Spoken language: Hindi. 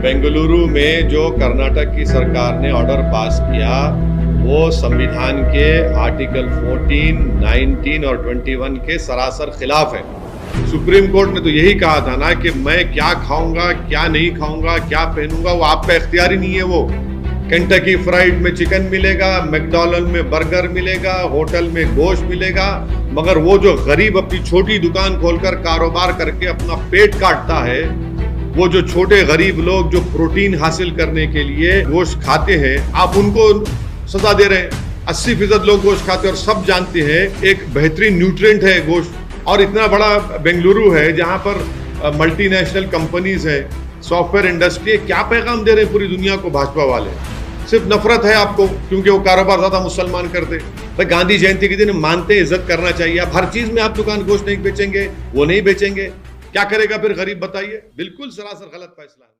बेंगलुरु में जो कर्नाटक की सरकार ने ऑर्डर पास किया वो संविधान के आर्टिकल 14, 19 और 21 के सरासर खिलाफ है। सुप्रीम कोर्ट ने तो यही कहा था ना कि मैं क्या खाऊंगा, क्या नहीं खाऊंगा, क्या पहनूंगा, वो आपका इख्तियार ही नहीं है। वो केंटकी फ्राइड में चिकन मिलेगा, मैकडॉनल्ड में बर्गर मिलेगा, होटल में गोश्त मिलेगा, मगर वो जो गरीब अपनी छोटी दुकान खोलकर कारोबार करके अपना पेट काटता है, वो जो छोटे गरीब लोग जो प्रोटीन हासिल करने के लिए गोश्त खाते हैं, आप उनको सजा दे रहे हैं। 80% लोग गोश्त खाते हैं और सब जानते हैं एक बेहतरीन न्यूट्रिएंट है गोश्त। और इतना बड़ा बेंगलुरु है जहां पर मल्टीनेशनल कंपनीज है, सॉफ्टवेयर इंडस्ट्री है, क्या पैगाम दे रहे हैं पूरी दुनिया को भाजपा वाले? सिर्फ नफरत है आपको क्योंकि वो कारोबार ज्यादा मुसलमान करते। भाई गांधी जयंती के दिन मानते हैं, इज्जत करना चाहिए। आप हर चीज में आप दुकान गोश्त नहीं बेचेंगे, वो नहीं बेचेंगे, क्या करेगा फिर गरीब बताइए? बिल्कुल सरासर गलत फैसला है।